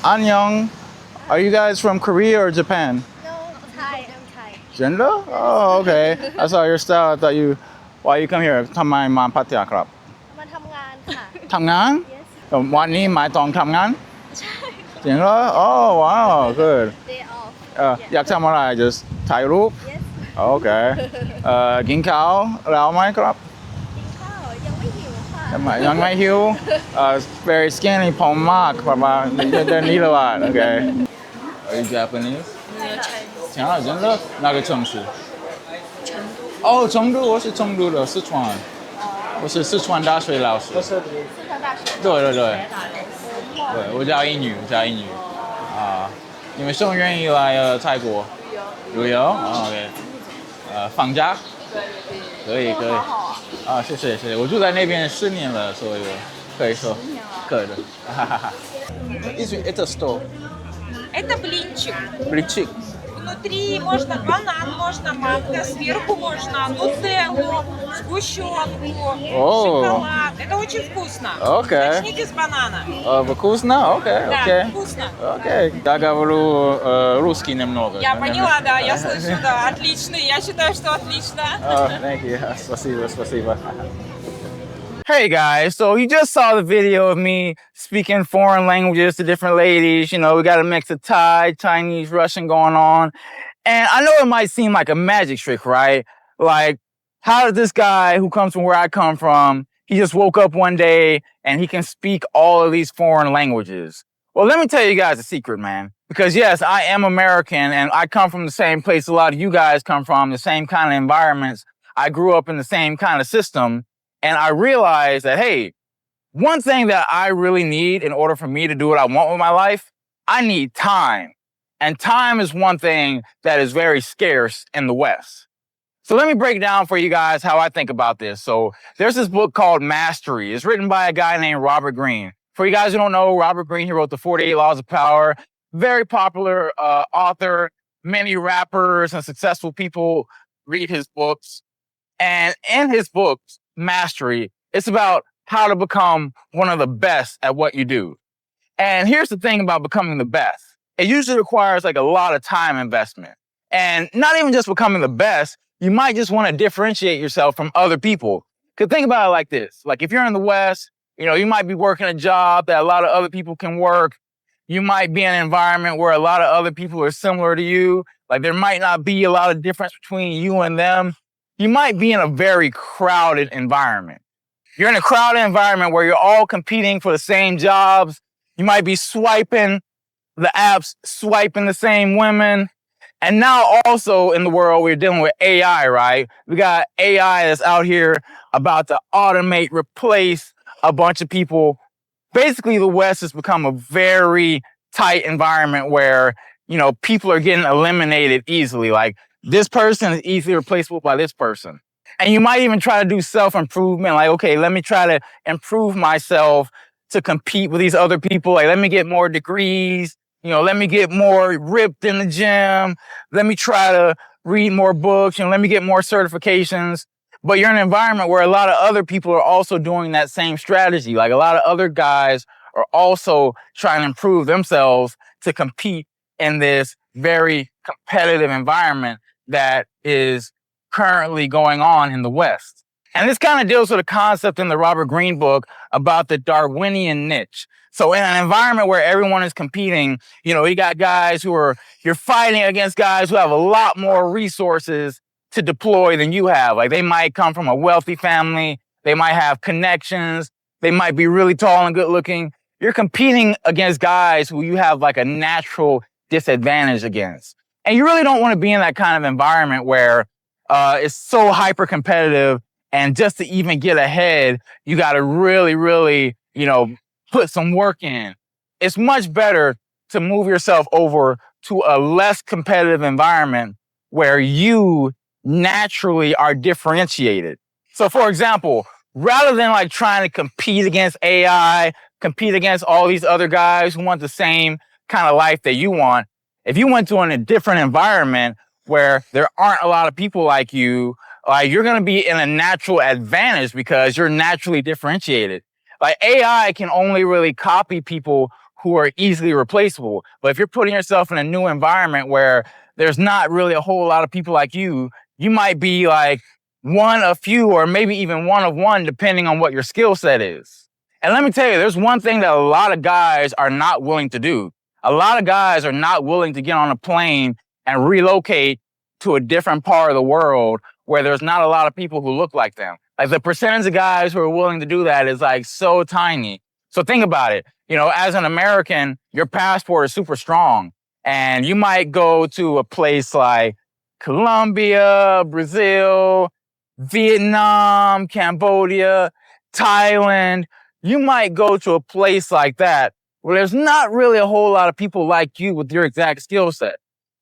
Annyeong. Are you guys from Korea or Japan? No, Thai. I'm Thai. Gender? Oh, okay. I saw your style. I thought you. Why you come here? ทำไมมาพัทยาครับ มาทำงานค่ะ ทำงาน Yes. วันนี้หมายต้องทำงาน ใช่ จริงเหรอ Oh wow good Day off. อยากทำอะไร just ถ่ายรูป Yes. โอเคกินข้าวแล้วไหมครับ กินข้าวยังไม่หิวค่ะ ยังไม่หิวvery skinny ผอมมากประมาณเดือนนี้เลยว่ะ Okay Are you Japanese? Chinese. 讲了真的哪个城市？哦，成都，我是成都的，四川，我是四川大学老师。四川大学。对对对，对我教英语，我教英语啊。你们生愿意来泰国旅游？OK，放假？可以可以啊，谢谢谢谢，我住在那边10年了，所以可以说可以的，哈哈哈。Это что? Это блинчик. Блинчик. Внутри можно банан, можно манго, сверху можно нутеллу, сгущенку, шоколад. Это очень вкусно. Окей. Начните с банана. Вкусно? Окей, Да, окей. вкусно. Окей. Я говорю русский немного. Я поняла, да, я слышу, да, отличный. Я считаю, что отлично. Thank you. Спасибо, спасибо. Hey guys, so you just saw the video of me speaking foreign languages to different ladies. You know, we got a mix of Thai, Chinese, Russian going on. And I know it might seem like a magic trick, right? Like, how does this guy who comes from where I come from, he just woke up one day and he can speak all of these foreign languages? Well, let me tell you guys a secret, man. Because yes, I am American and I come from the same place a lot of you guys come from, the same kind of environments. I grew up in the same kind of system. And I realized that, hey, one thing that I really need in order for me to do what I want with my life, I need time. And time is one thing that is very scarce in the West. So let me break down for you guys how I think about this. So there's this book called Mastery. It's written by a guy named Robert Greene. For you guys who don't know, Robert Greene, he wrote the 48 Laws of Power. Very popular author. Many rappers and successful people read his books. And in his books, Mastery, it's about how to become one of the best at what you do. And here's the thing about becoming the best. It usually requires like a lot of time investment. And not even just becoming the best, you might just want to differentiate yourself from other people. Because think about it like this. Like if you're in the West, you know, you might be working a job that a lot of other people can work. You might be in an environment where a lot of other people are similar to you. Like there might not be a lot of difference between you and them. You might be in a very crowded environment. You're in a crowded environment where you're all competing for the same jobs. You might be swiping the apps, swiping the same women. And now also in the world, we're dealing with AI, right? We got AI that's out here about to automate, replace a bunch of people. Basically, the West has become a very tight environment where, you know, people are getting eliminated easily. Like, this person is easily replaceable by this person. And you might even try to do self-improvement. Like, okay, let me try to improve myself to compete with these other people. Like, let me get more degrees. You know, let me get more ripped in the gym. Let me try to read more books. You know, let me get more certifications. But you're in an environment where a lot of other people are also doing that same strategy. Like a lot of other guys are also trying to improve themselves to compete in this very competitive environment that is currently going on in the West. And this kind of deals with a concept in the Robert Greene book about the Darwinian niche. So in an environment where everyone is competing, you know, you got guys you're fighting against guys who have a lot more resources to deploy than you have. Like they might come from a wealthy family. They might have connections. They might be really tall and good looking. You're competing against guys who you have like a natural disadvantage against. And you really don't want to be in that kind of environment where it's so hyper competitive. And just to even get ahead, you got to really, really, you know, put some work in. It's much better to move yourself over to a less competitive environment where you naturally are differentiated. So for example, rather than like trying to compete against AI, compete against all these other guys who want the same kind of life that you want, if you went to a different environment where there aren't a lot of people like you, you're going to be in a natural advantage because you're naturally differentiated. Like AI can only really copy people who are easily replaceable. But if you're putting yourself in a new environment where there's not really a whole lot of people like you might be like one of few or maybe even one of one, depending on what your skill set is. And let me tell you, there's one thing that a lot of guys are not willing to do. A lot of guys are not willing to get on a plane and relocate to a different part of the world where there's not a lot of people who look like them. Like the percentage of guys who are willing to do that is like so tiny. So think about it. You know, as an American, your passport is super strong and you might go to a place like Colombia, Brazil, Vietnam, Cambodia, Thailand. You might go to a place like that where there's not really a whole lot of people like you with your exact skill set.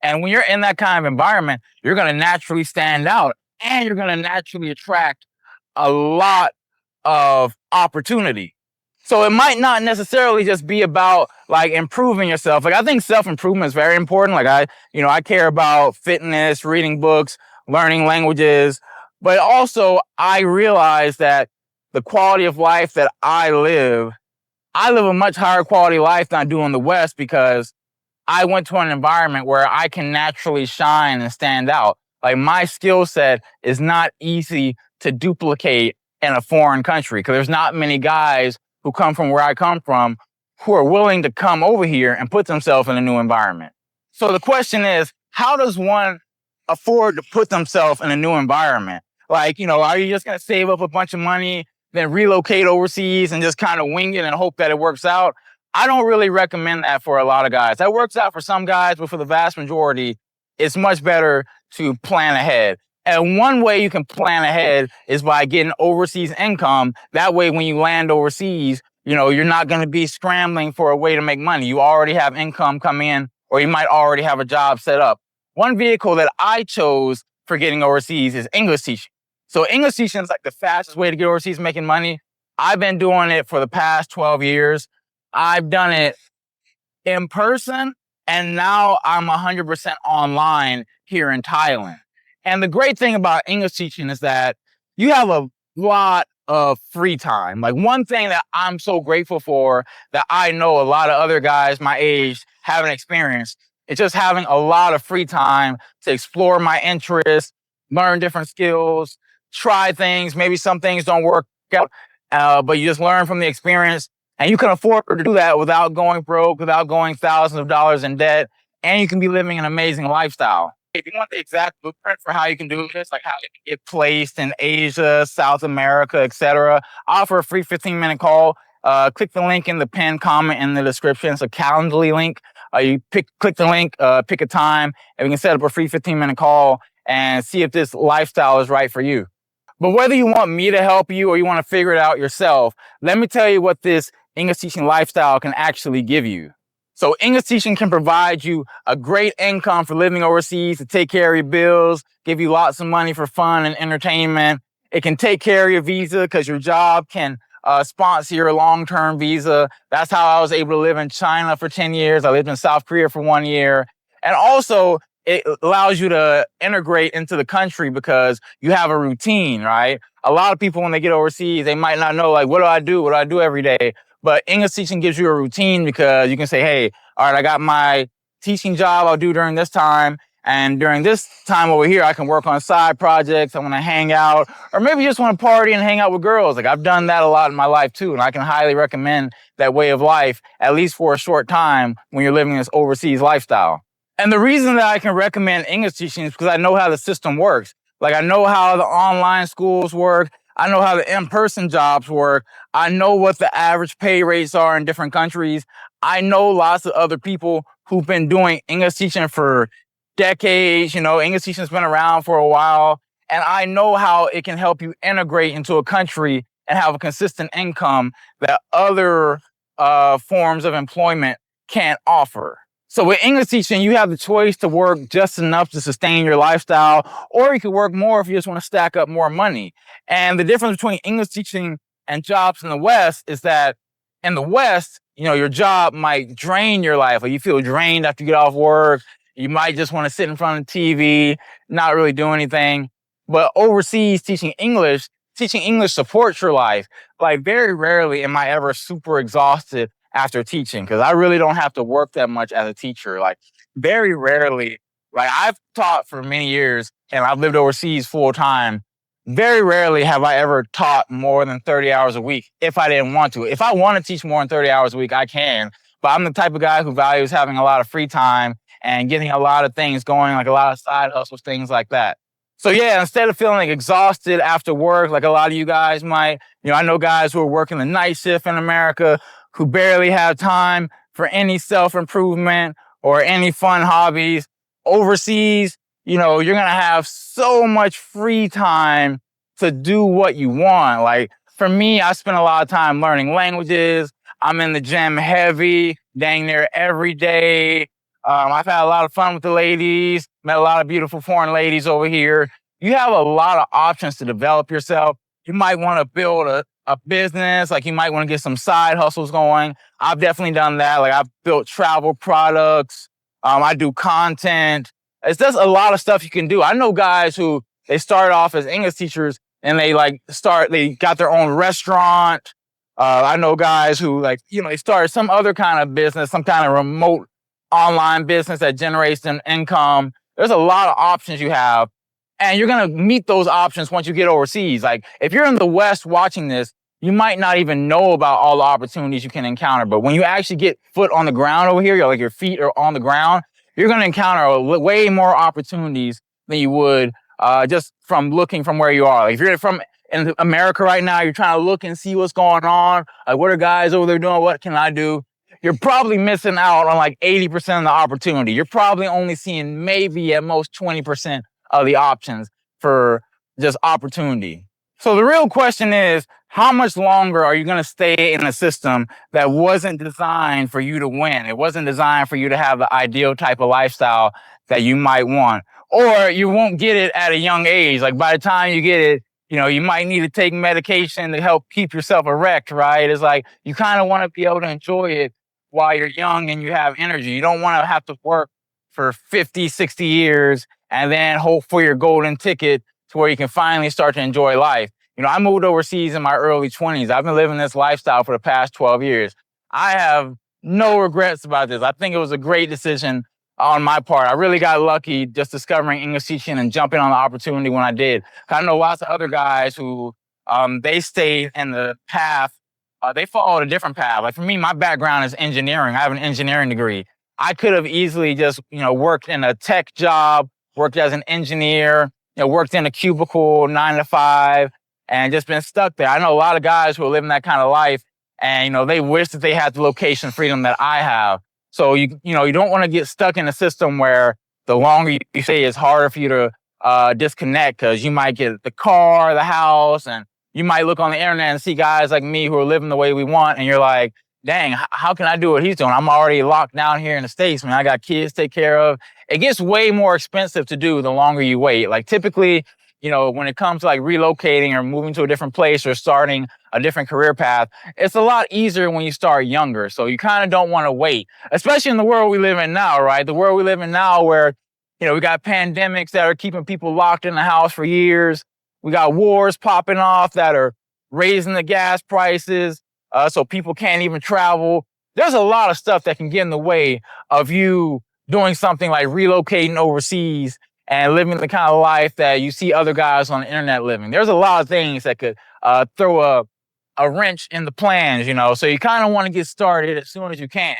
And when you're in that kind of environment, you're going to naturally stand out and you're going to naturally attract a lot of opportunity. So it might not necessarily just be about like improving yourself. Like I think self-improvement is very important. Like I care about fitness, reading books, learning languages, but also I realize that the quality of life that I live a much higher quality life than I do in the West because I went to an environment where I can naturally shine and stand out. Like my skill set is not easy to duplicate in a foreign country because there's not many guys who come from where I come from who are willing to come over here and put themselves in a new environment. So the question is, how does one afford to put themselves in a new environment? Like, are you just going to save up a bunch of money, then relocate overseas and just kind of wing it and hope that it works out? I don't really recommend that for a lot of guys. That works out for some guys, but for the vast majority, it's much better to plan ahead. And one way you can plan ahead is by getting overseas income. That way, when you land overseas, you're not going to be scrambling for a way to make money. You already have income come in, or you might already have a job set up. One vehicle that I chose for getting overseas is English teaching. So English teaching is like the fastest way to get overseas making money. I've been doing it for the past 12 years. I've done it in person, and now I'm 100% online here in Thailand. And the great thing about English teaching is that you have a lot of free time. Like one thing that I'm so grateful for that I know a lot of other guys my age haven't experienced is just having a lot of free time to explore my interests, learn different skills, try things. Maybe some things don't work out, but you just learn from the experience. And you can afford to do that without going broke, without going thousands of dollars in debt, and you can be living an amazing lifestyle. If you want the exact blueprint for how you can do this, like how you can get placed in Asia, South America, etc., offer a free 15-minute call. Click the link in the pinned comment in the description. It's a Calendly link. You click the link, pick a time, and we can set up a free 15-minute call and see if this lifestyle is right for you. But whether you want me to help you or you want to figure it out yourself, let me tell you what this English teaching lifestyle can actually give you. So English teaching can provide you a great income for living overseas, to take care of your bills, give you lots of money for fun and entertainment. It can take care of your visa because your job can sponsor your long-term visa. That's how I was able to live in China for 10 years. I lived in South Korea for 1 year. And also, it allows you to integrate into the country because you have a routine, right? A lot of people, when they get overseas, they might not know, like, what do I do? What do I do every day? But English teaching gives you a routine because you can say, hey, all right, I got my teaching job I'll do during this time. And during this time over here, I can work on side projects. I want to hang out, or maybe just want to party and hang out with girls. Like I've done that a lot in my life too. And I can highly recommend that way of life, at least for a short time when you're living this overseas lifestyle. And the reason that I can recommend English teaching is because I know how the system works. Like I know how the online schools work. I know how the in-person jobs work. I know what the average pay rates are in different countries. I know lots of other people who've been doing English teaching for decades. English teaching has been around for a while. And I know how it can help you integrate into a country and have a consistent income that other forms of employment can't offer. So with English teaching, you have the choice to work just enough to sustain your lifestyle, or you could work more if you just want to stack up more money. And the difference between English teaching and jobs in the West is that in the West, your job might drain your life. Like you feel drained after you get off work. You might just want to sit in front of the TV, not really do anything. But overseas, teaching English supports your life. Like very rarely am I ever super exhausted after teaching because I really don't have to work that much as a teacher. Like very rarely, like I've taught for many years and I've lived overseas full time. Very rarely have I ever taught more than 30 hours a week if I didn't want to. If I want to teach more than 30 hours a week, I can. But I'm the type of guy who values having a lot of free time and getting a lot of things going, like a lot of side hustles, things like that. So yeah, instead of feeling exhausted after work, like a lot of you guys might, I know guys who are working the night shift in America who barely have time for any self-improvement or any fun hobbies. Overseas, you're going to have so much free time to do what you want. Like for me, I spend a lot of time learning languages. I'm in the gym heavy, dang near every day. I've had a lot of fun with the ladies, met a lot of beautiful foreign ladies over here. You have a lot of options to develop yourself. You might want to build a business, like you might want to get some side hustles going. I've definitely done that. Like I've built travel products. I do content. It's just a lot of stuff you can do. I know guys who they started off as English teachers and they got their own restaurant. I know guys who they started some other kind of business, some kind of remote online business that generates an income. There's a lot of options you have. And you're going to meet those options once you get overseas. Like if you're in the West watching this, you might not even know about all the opportunities you can encounter. But when you actually get foot on the ground over here, your feet are on the ground, you're going to encounter way more opportunities than you would just from looking from where you are. Like if you're from in America right now, you're trying to look and see what's going on. Like what are guys over there doing? What can I do? You're probably missing out on like 80% of the opportunity. You're probably only seeing maybe at most 20% of the options for just opportunity. So the real question is, how much longer are you going to stay in a system that wasn't designed for you to win? It wasn't designed for you to have the ideal type of lifestyle that you might want, or you won't get it at a young age. Like by the time you get it, you might need to take medication to help keep yourself erect, right? It's like you kind of want to be able to enjoy it while you're young and you have energy. You don't want to have to work for 50, 60 years and then hope for your golden ticket to where you can finally start to enjoy life. I moved overseas in my early 20s. I've been living this lifestyle for the past 12 years. I have no regrets about this. I think it was a great decision on my part. I really got lucky just discovering English teaching and jumping on the opportunity when I did. I know lots of other guys who they stayed in the path. They followed a different path. Like for me, my background is engineering. I have an engineering degree. I could have easily just, worked in a tech job, worked as an engineer, worked in a cubicle 9 to 5 and just been stuck there. I know a lot of guys who are living that kind of life and, they wish that they had the location freedom that I have. So, you don't want to get stuck in a system where the longer you stay, it's harder for you to disconnect because you might get the car, the house, and you might look on the internet and see guys like me who are living the way we want. And you're like, dang, how can I do what he's doing? I'm already locked down here in the States, man. I got kids to take care of. It gets way more expensive to do the longer you wait. Like typically, when it comes to like relocating or moving to a different place or starting a different career path, it's a lot easier when you start younger. So you kind of don't want to wait, especially in the world we live in now, right? The world we live in now where, we got pandemics that are keeping people locked in the house for years. We got wars popping off that are raising the gas prices. So people can't even travel. There's a lot of stuff that can get in the way of you doing something like relocating overseas and living the kind of life that you see other guys on the internet living. There's a lot of things that could throw a wrench in the plans, so you kind of want to get started as soon as you can.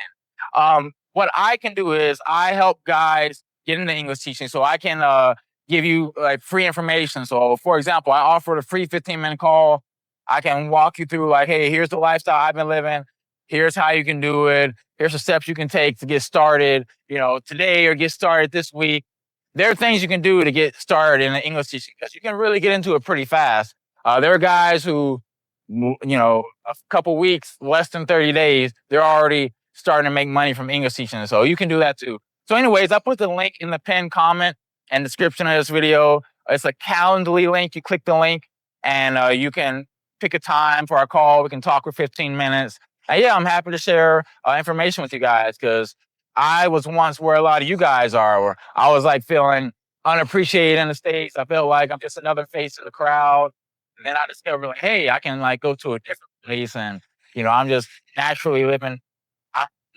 What I can do is I help guys get into English teaching so I can give you like free information. So for example, I offer a free 15-minute call. I can walk you through like, hey, here's the lifestyle I've been living. Here's how you can do it. Here's the steps you can take to get started, today or get started this week. There are things you can do to get started in the English teaching because you can really get into it pretty fast. There are guys who, a couple weeks, less than 30 days, they're already starting to make money from English teaching. So you can do that too. So anyways, I put the link in the pinned comment and description of this video. It's a Calendly link. You click the link and you can pick a time for our call. We can talk for 15 minutes. And yeah, I'm happy to share information with you guys because I was once where a lot of you guys are, where I was like feeling unappreciated in the States. I felt like I'm just another face of the crowd. And then I discovered like, hey, I can like go to a different place and, I'm just naturally living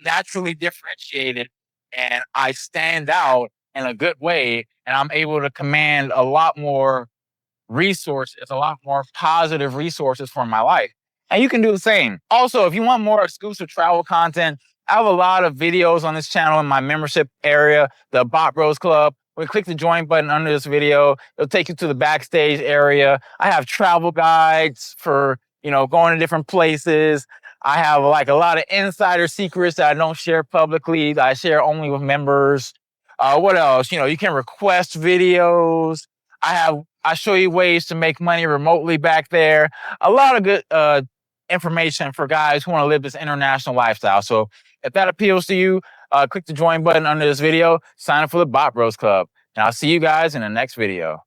naturally differentiated and I stand out in a good way, and I'm able to command a lot more resources, a lot more positive resources for my life. And you can do the same. Also, if you want more exclusive travel content, I have a lot of videos on this channel in my membership area, the Baht Bros Club. When you click the join button under this video, it'll take you to the backstage area. I have travel guides for, going to different places. I have like a lot of insider secrets that I don't share publicly, that I share only with members. What else? You can request videos. I show you ways to make money remotely back there. A lot of good information for guys who want to live this international lifestyle. So if that appeals to you, click the join button under this video, sign up for the Baht Bros Club. And I'll see you guys in the next video.